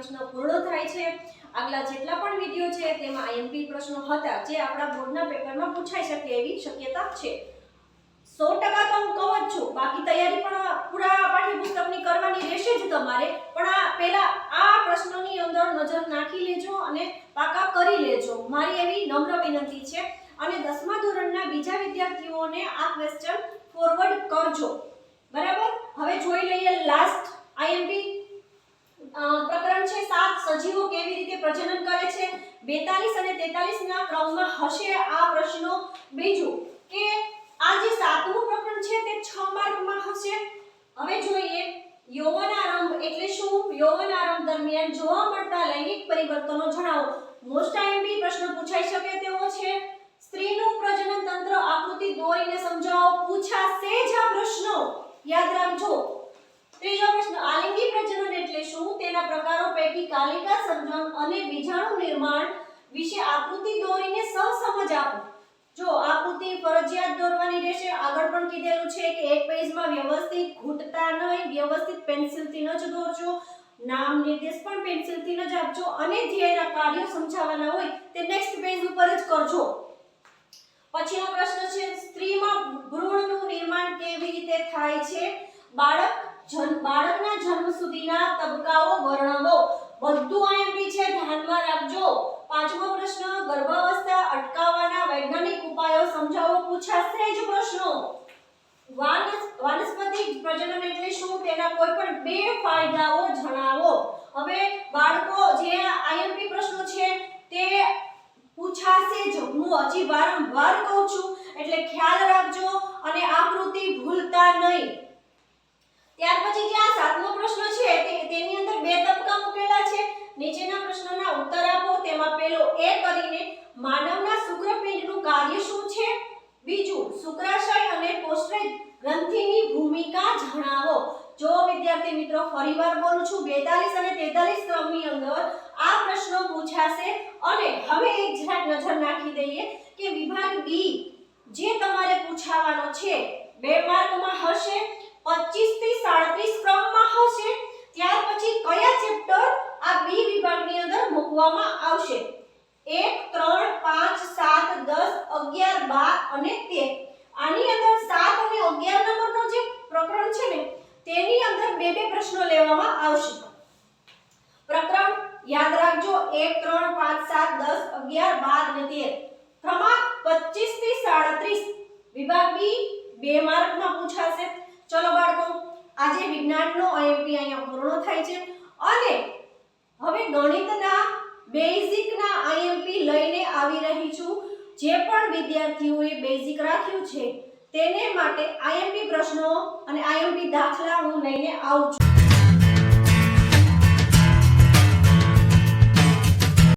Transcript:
પ્રશ્ન પૂર્ણ થાય છે। આગલા જેટલા પણ વિડિયો છે તેમાં આઈએમપી પ્રશ્નો હતા જે આપણા બોર્ડના પેપરમાં પૂછાઈ શકે એવી શક્યતા છે। 100% તો હું કહું જ છું, બાકી તૈયારી પણ પૂરા પાઠ્યપુસ્તકની કરવાની રહેશે જ તમારે, પણ આ પહેલા આ પ્રશ્નોની અંદર નજર નાખી લેજો અને પાકા કરી લેજો, મારી એવી નમ્ર વિનંતી છે। અને 10મા ધોરણના બીજા વિદ્યાર્થીઓને આ ક્વેશ્ચન ફોરવર્ડ કરજો, બરાબર। હવે જોઈ લઈએ લાસ્ટ આઈએમપી પ્રકરણ છે 7 સજીવો કેવી રીતે પ્રજનન કરે છે। 42 અને 43 ના ક્રમમાં હશે આ પ્રશ્નો। બીજું કે આ જે 7મું પ્રકરણ છે તે 6 માર્કમાં હશે। હવે જોઈએ યૌવનારંભ એટલે શું? યૌવનારંભ દરમિયાન જોવા મળતા લૈંગિક પરિવર્તનો જણાવો। મોસ્ટ આઈએમપી પ્રશ્ન પૂછાઈ શકે તેવો છે। સ્ત્રીનું પ્રજનન તંત્ર આકૃતિ દોરીને સમજાવો, પૂછાશે જ આ પ્રશ્નો, યાદ રાખજો। ત્રીજો પ્રશ્ન આલિંગી પ્રજનન એટલે શું? તેના પ્રકારો પૈકી કાલિકા સર્જન અને બીજાણુ નિર્માણ વિશે આકૃતિ દોરીને સહસમજ આપો। જો આકૃતિ ફરજિયાત દોરવાની રહેશે, આગળ પણ કીધેલું છે કે એક પેજમાં વ્યવસ્થિત ઘૂંટતા નહીં, વ્યવસ્થિત પેન્સિલથી ન જ દોરજો, નામ નિર્દેશ પણ પેન્સિલથી ન જ આપજો અને ધ્યેયના કાર્યો સમજાવવાના હોય તે નેક્સ્ટ પેજ ઉપર જ કરજો। પછીનો પ્રશ્ન છે સ્ત્રીમાં ભ્રૂણનું નિર્માણ કેવી રીતે થાય છે? બાળકના જન્મ સુધીના તબક્કાઓ વર્ણવો। બધું આઈએમપી છે, ધ્યાનમાં રાખજો। પાંચમો પ્રશ્ન ગર્ભાવસ્થા અટકાવવાના વૈજ્ઞાનિક ઉપાયો સમજાવો, પૂછાશે જ પ્રશ્નો। વાનસ્પતિક પ્રજનન એટલે શું? તેના કોઈ પણ બે ફાયદાઓ જણાવો। હવે બાળકો જે આઈએમપી પ્રશ્નો છે તે પૂછાશે જ, હું હજી વારંવાર કહું છું, એટલે ખ્યાલ રાખજો અને આકૃતિ ભૂલતા નહીં। ત્યાર પછી જે આ 7મો પ્રશ્ન છે તેની અંદર બે તબક્કા મૂકેલા છે, નીચેના પ્રશ્નોના ઉત્તર આપો। તેમાં પહેલો એ કરીને માનવના શુક્રપિંડનું કાર્ય શું છે? બીજું શુક્રાશય અને પોસ્ટ્રેટ ગ્રંથિની ભૂમિકા જણાવો। જો વિદ્યાર્થી મિત્રો ફરીવાર બોલું છું, 42 અને 43 ક્રમની અંદર આ પ્રશ્નો પૂછાશે। અને હવે એક જરાક નજર નાખી દઈએ કે વિભાગ બી જે તમારે પૂછાવાનો છે 2 માર્કમાં હશે, 25 થી 37 ક્રમમાં હશે। ત્યાર પછી કયા ચેપ્ટર આ બી વિભાગની અંદર મૂકવામાં આવશે? 1 3 5 7 10 11 12 અને 13। આની અંદર 7 અને 11 નંબરનો જે પ્રકરણ છે ને તેની અંદર બે પ્રશ્નો લેવામાં આવશે। પ્રકરણ યાદ રાખજો, 1 3 5 7 10 11 12 અને 13। ક્રમાંક 25 થી 37 વિભાગ બી 2 માર્કમાં પૂછાશે। ચલો બાળકો, આજે વિજ્ઞાનનો આઈએમપી અહીંયા પૂર્ણ થાય છે અને હવે ગણિતના બેઝિકના આઈએમપી લઈને આવી રહી છું। જે પણ વિદ્યાર્થીઓએ બેઝિક રાખ્યું છે તેને માટે આઈએમપી પ્રશ્નો અને આઈએમપી દાખલા હું લઈને આવું છું।